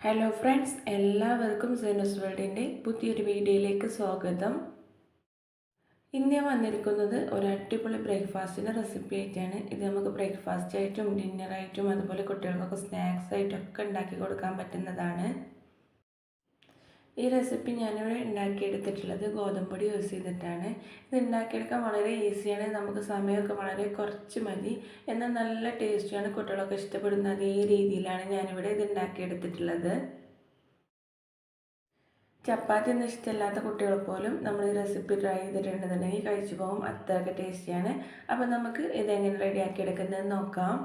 Hello friends, എല്ലാവർക്കും sinus വേൾഡിൻ്റെ പുതിയൊരു വീഡിയോയിലേക്ക് സ്വാഗതം. ഇന്ന് ഞാൻ വന്നിരിക്കുന്നത് ഒരു അടിപൊളി ബ്രേക്ക്ഫാസ്റ്റിൻ്റെ റെസിപ്പി ആയിട്ടാണ്. ഇത് നമുക്ക് ബ്രേക്ക്ഫാസ്റ്റ് ആയിട്ടും ഡിന്നറായിട്ടും അതുപോലെ കുട്ടികൾക്കൊക്കെ സ്നാക്സ് ആയിട്ടൊക്കെ ഉണ്ടാക്കി കൊടുക്കാൻ പറ്റുന്നതാണ്. ഈ റെസിപ്പി ഞാനിവിടെ ഉണ്ടാക്കിയെടുത്തിട്ടുള്ളത് ഗോതമ്പൊടി യൂസ് ചെയ്തിട്ടാണ്. ഇത് ഉണ്ടാക്കിയെടുക്കാൻ വളരെ ഈസിയാണ്. നമുക്ക് സമയമൊക്കെ വളരെ കുറച്ച് മതി. എന്നാൽ നല്ല ടേസ്റ്റിയാണ്. കുട്ടികളൊക്കെ ഇഷ്ടപ്പെടുന്ന അതേ രീതിയിലാണ് ഞാനിവിടെ ഇത് ഉണ്ടാക്കിയെടുത്തിട്ടുള്ളത്. ചപ്പാത്തി ഒന്നും ഇഷ്ടമില്ലാത്ത കുട്ടികൾ പോലും നമ്മൾ ഈ റെസിപ്പി ട്രൈ ചെയ്തിട്ടുണ്ടെന്നുണ്ടെങ്കിൽ കഴിച്ചു പോകും. അത്രയ്ക്ക് ടേസ്റ്റിയാണ്. അപ്പോൾ നമുക്ക് ഇതെങ്ങനെ റെഡിയാക്കി എടുക്കുന്നതെന്ന് നോക്കാം.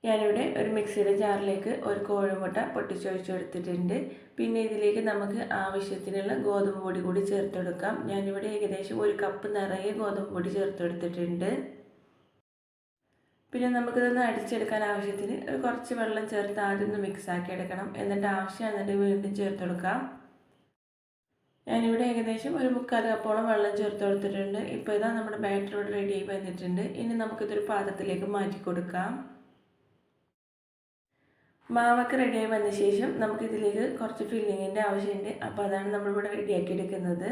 ഞാനിവിടെ ഒരു മിക്സിയുടെ ജാറിലേക്ക് ഒരു കോഴിമുട്ട പൊട്ടിച്ചൊഴിച്ച് കൊടുത്തിട്ടുണ്ട്. പിന്നെ ഇതിലേക്ക് നമുക്ക് ആവശ്യത്തിനുള്ള ഗോതമ്പ് പൊടി കൂടി ചേർത്ത് കൊടുക്കാം. ഞാനിവിടെ ഏകദേശം ഒരു കപ്പ് നിറയെ ഗോതമ്പ് പൊടി ചേർത്ത് കൊടുത്തിട്ടുണ്ട്. പിന്നെ നമുക്കിതൊന്ന് അടിച്ചെടുക്കാൻ ആവശ്യത്തിന് ഒരു കുറച്ച് വെള്ളം ചേർത്ത് ആദ്യം ഒന്ന് മിക്സാക്കി എടുക്കണം. എന്നിട്ട് ആവശ്യമാണെന്നുണ്ടെങ്കിൽ വീണ്ടും ചേർത്ത് കൊടുക്കാം. ഞാനിവിടെ ഏകദേശം ഒരു 3/4 കപ്പോളം വെള്ളം ചേർത്ത് കൊടുത്തിട്ടുണ്ട്. ഇപ്പോൾ ഇതാ നമ്മുടെ ബാറ്റർ ഇവിടെ റെഡി ആയി വന്നിട്ടുണ്ട്. ഇനി നമുക്കിതൊരു പാത്രത്തിലേക്ക് മാറ്റി കൊടുക്കാം. മാവൊക്കെ റെഡിയായി വന്ന ശേഷം നമുക്കിതിലേക്ക് കുറച്ച് ഫില്ലിങ്ങിൻ്റെ ആവശ്യമുണ്ട്. അപ്പോൾ അതാണ് നമ്മളിവിടെ റെഡിയാക്കി എടുക്കുന്നത്.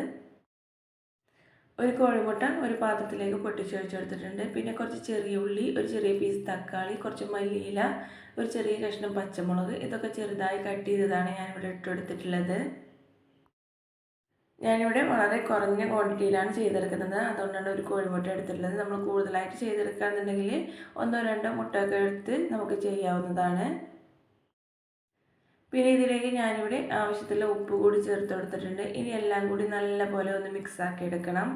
ഒരു കോഴിമുട്ട ഒരു പാത്രത്തിലേക്ക് പൊട്ടിച്ചൊഴിച്ച് കൊടുത്തിട്ടുണ്ട്. പിന്നെ കുറച്ച് ചെറിയ ഉള്ളി, ഒരു ചെറിയ പീസ് തക്കാളി, കുറച്ച് മല്ലിയില, ഒരു ചെറിയ കഷ്ണം പച്ചമുളക്, ഇതൊക്കെ ചെറുതായി കട്ട് ചെയ്തതാണ് ഞാനിവിടെ ഇട്ടെടുത്തിട്ടുള്ളത്. ഞാനിവിടെ വളരെ കുറഞ്ഞ ക്വാണ്ടിറ്റിയിലാണ് ചെയ്തെടുക്കുന്നത്. അതുകൊണ്ടാണ് ഒരു കോഴിമുട്ട എടുത്തിട്ടുള്ളത്. നമ്മൾ കൂടുതലായിട്ട് ചെയ്തെടുക്കുകയാണെന്നുണ്ടെങ്കിൽ 1-2 മുട്ടയൊക്കെ എടുത്ത് നമുക്ക് ചെയ്യാവുന്നതാണ്. പിന്നെ ഇതിലേക്ക് ഞാനിവിടെ ആവശ്യത്തിലുള്ള ഉപ്പ് കൂടി ചേർത്ത് കൊടുത്തിട്ടുണ്ട്. ഇനി എല്ലാം കൂടി നല്ലപോലെ ഒന്ന് മിക്സാക്കി എടുക്കണം.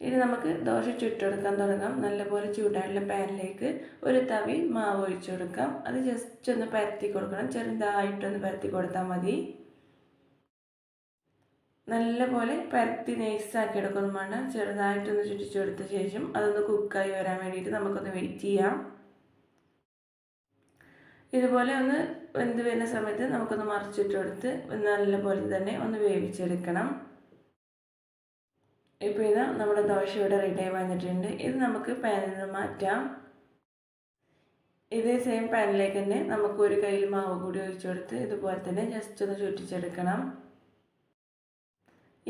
ഇനി നമുക്ക് ദോശ ചുട്ടെടുക്കാൻ തുടങ്ങാം. നല്ലപോലെ ചൂടായിട്ടുള്ള പാനിലേക്ക് ഒരു തവി മാവ് ഒഴിച്ചു കൊടുക്കാം. അത് ജസ്റ്റ് ഒന്ന് പരത്തി കൊടുക്കണം. ചെറുതായിട്ടൊന്ന് പരത്തി കൊടുത്താൽ മതി. നല്ലപോലെ പരത്തി നൈസാക്കി എടുക്കൊന്നും വേണ്ട. ചെറുതായിട്ടൊന്ന് ചുറ്റിച്ചു കൊടുത്ത ശേഷം അതൊന്ന് കുക്കായി വരാൻ വേണ്ടിയിട്ട് നമുക്കൊന്ന് വെയിറ്റ് ചെയ്യാം. ഇതുപോലെ ഒന്ന് വെന്ത് വരുന്ന സമയത്ത് നമുക്കൊന്ന് മറിച്ചിട്ട് കൊടുത്ത് നല്ലപോലെ തന്നെ ഒന്ന് വേവിച്ചെടുക്കണം. ഇപ്പോൾ ഇതാ നമ്മുടെ ദോശ ഇവിടെ റെഡിയായി വന്നിട്ടുണ്ട്. ഇത് നമുക്ക് പാനിൽ നിന്ന് മാറ്റാം. ഇതേ സെയിം പാനിലേക്ക് തന്നെ നമുക്ക് ഒരു കയ്യിൽ മാവ് കൂടി ഒഴിച്ചു കൊടുത്ത് ഇതുപോലെ തന്നെ ജസ്റ്റ് ഒന്ന് ചുറ്റിച്ചെടുക്കണം.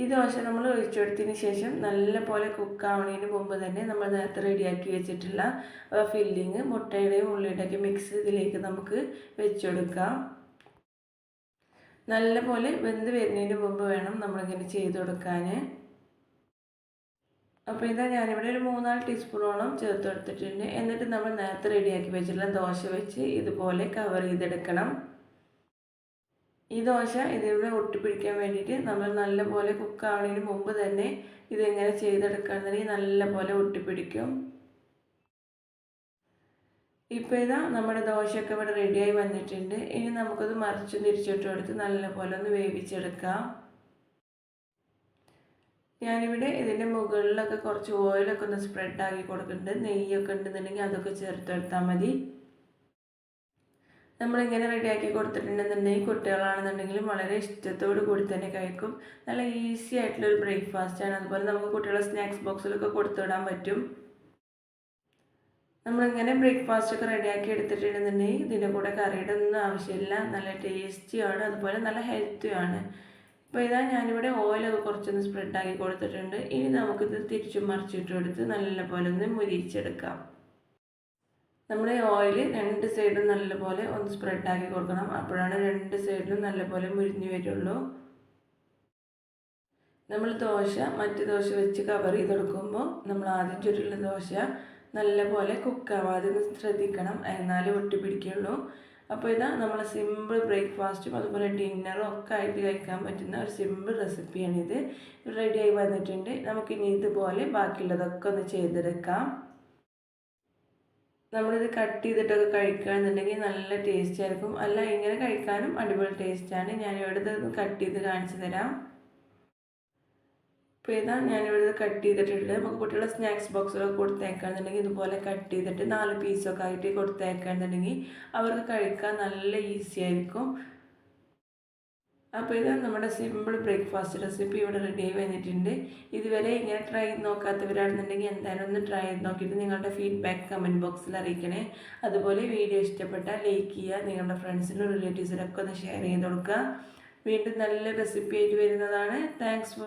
ഈ ദോശ നമ്മൾ ഒഴിച്ചെടുത്തതിന് ശേഷം നല്ലപോലെ കുക്കാവണതിന് മുമ്പ് തന്നെ നമ്മൾ നേരത്തെ റെഡിയാക്കി വെച്ചിട്ടുള്ള ഫില്ലിങ് മുട്ടയുടെയും ഉള്ളിയുടെയൊക്കെ മിക്സ് ഇതിലേക്ക് നമുക്ക് വെച്ചെടുക്കാം. നല്ലപോലെ വെന്ത് വരുന്നതിന് മുമ്പ് വേണം നമ്മളിങ്ങനെ ചെയ്ത് കൊടുക്കാൻ. അപ്പോൾ ഇതാ ഞാനിവിടെ ഒരു 3-4 ടീസ്പൂണോളം ചേർത്ത് കൊടുത്തിട്ടുണ്ട്. എന്നിട്ട് നമ്മൾ നേരത്തെ റെഡിയാക്കി വെച്ചിട്ടുള്ള ദോശ വെച്ച് ഇതുപോലെ കവർ ചെയ്തെടുക്കണം. ഈ ദോശ ഇതിലൂടെ ഒട്ടിപ്പിടിക്കാൻ വേണ്ടിയിട്ട് നമ്മൾ നല്ലപോലെ കുക്കാവുന്നതിന് മുമ്പ് തന്നെ ഇതെങ്ങനെ ചെയ്തെടുക്കുകയാണെന്നുണ്ടെങ്കിൽ നല്ലപോലെ ഒട്ടിപ്പിടിക്കും. ഇപ്പോൾ ഇതാ നമ്മുടെ ദോശയൊക്കെ ഇവിടെ റെഡിയായി വന്നിട്ടുണ്ട്. ഇനി നമുക്കത് മറിച്ചും തിരിച്ചിട്ട് കൊടുത്ത് നല്ലപോലെ ഒന്ന് വേവിച്ചെടുക്കാം. ഞാനിവിടെ ഇതിൻ്റെ മുകളിലൊക്കെ കുറച്ച് ഓയിലൊക്കെ ഒന്ന് സ്പ്രെഡാക്കി കൊടുക്കുന്നുണ്ട്. നെയ്യൊക്കെ ഉണ്ടെന്നുണ്ടെങ്കിൽ അതൊക്കെ ചേർത്തെടുത്താൽ മതി. നമ്മളിങ്ങനെ റെഡിയാക്കി കൊടുത്തിട്ടുണ്ടെന്നുണ്ടെങ്കിൽ കുട്ടികളാണെന്നുണ്ടെങ്കിലും വളരെ ഇഷ്ടത്തോടു കൂടി തന്നെ കഴിക്കും. നല്ല ഈസി ആയിട്ടുള്ളൊരു ബ്രേക്ക്ഫാസ്റ്റാണ്. അതുപോലെ നമുക്ക് കുട്ടികളെ സ്നാക്സ് ബോക്സിലൊക്കെ കൊടുത്തുവിടാൻ പറ്റും. നമ്മളിങ്ങനെ ബ്രേക്ക്ഫാസ്റ്റൊക്കെ റെഡിയാക്കി എടുത്തിട്ടുണ്ടെന്നുണ്ടെങ്കിൽ ഇതിൻ്റെ കൂടെ കറിയുടെ ഒന്നും ആവശ്യമില്ല. നല്ല ടേസ്റ്റിയാണ്, അതുപോലെ നല്ല ഹെൽത്തിയുമാണ്. ഇപ്പോൾ ഇതാ ഞാനിവിടെ ഓയിലൊക്കെ കുറച്ചൊന്ന് സ്പ്രെഡാക്കി കൊടുത്തിട്ടുണ്ട്. ഇനി നമുക്കിത് തിരിച്ചും മറിച്ചിട്ട് കൊടുത്ത് നല്ലപോലെ ഒന്ന് മുരിച്ചെടുക്കാം. നമ്മൾ ഓയിൽ 2 സൈഡും നല്ലപോലെ ഒന്ന് സ്പ്രെഡാക്കി കൊടുക്കണം. അപ്പോഴാണ് 2 സൈഡിലും നല്ലപോലെ മുരിഞ്ഞ് വരുള്ളൂ. നമ്മൾ മറ്റു ദോശ വെച്ച് കവർ ചെയ്ത് കൊടുക്കുമ്പോൾ നമ്മൾ ആദ്യം ചുരുള്ള ദോശ നല്ലപോലെ കുക്കാവാതെ ശ്രദ്ധിക്കണം, എന്നാലേ ഒട്ടിപ്പിടിക്കുള്ളൂ. അപ്പോൾ ഇതാ നമ്മൾ സിമ്പിൾ ബ്രേക്ക്ഫാസ്റ്റും അതുപോലെ ഡിന്നറും ഒക്കെ ആയിട്ട് കഴിക്കാൻ പറ്റുന്ന ഒരു സിമ്പിൾ റെസിപ്പിയാണിത്. റെഡിയായി വന്നിട്ടുണ്ട്. നമുക്കിനി ഇതുപോലെ ബാക്കിയുള്ളതൊക്കെ ഒന്ന് ചെയ്തെടുക്കാം. നമ്മളിത് കട്ട് ചെയ്തിട്ടൊക്കെ കഴിക്കുകയാണെന്നുണ്ടെങ്കിൽ നല്ല ടേസ്റ്റ് ആയിരിക്കും. അല്ല, ഇങ്ങനെ കഴിക്കാനും അടിപൊളി ടേസ്റ്റാണ്. ഞാനിവിടെ ഇത് കട്ട് ചെയ്ത് കാണിച്ചു തരാം. ഇപ്പോൾ ഇതാ ഞാനിവിടെ കട്ട് ചെയ്തിട്ടുണ്ട്. നമുക്ക് കുട്ടികളുടെ സ്നാക്സ് ബോക്സിലൊക്കെ കൊടുത്തേക്കുകയാണെന്നുണ്ടെങ്കിൽ ഇതുപോലെ കട്ട് ചെയ്തിട്ട് 4 പീസൊക്കെ ആയിട്ട് കൊടുത്തേക്കുകയാണെന്നുണ്ടെങ്കിൽ അവർക്ക് കഴിക്കാൻ നല്ല ഈസി ആയിരിക്കും. അപ്പോൾ ഇത് നമ്മുടെ സിമ്പിൾ ബ്രേക്ക്ഫാസ്റ്റ് റെസിപ്പി ഇവിടെ റെഡി ആയി വന്നിട്ടുണ്ട്. ഇതുവരെ ഇങ്ങനെ ട്രൈ ചെയ്ത് നോക്കാത്തവരാണെന്നുണ്ടെങ്കിൽ എന്തായാലും ഒന്ന് ട്രൈ ചെയ്ത് നോക്കിയിട്ട് നിങ്ങളുടെ ഫീഡ്ബാക്ക് കമൻറ്റ് ബോക്സിൽ അറിയിക്കണേ. അതുപോലെ വീഡിയോ ഇഷ്ടപ്പെട്ടാൽ ലൈക്ക് ചെയ്യുക, നിങ്ങളുടെ ഫ്രണ്ട്സിനും റിലേറ്റീവ്സിനൊക്കെ ഒന്ന് ഷെയർ ചെയ്ത് കൊടുക്കുക. വീണ്ടും നല്ല റെസിപ്പി ആയിട്ട് വരുന്നതാണ്. Thanks for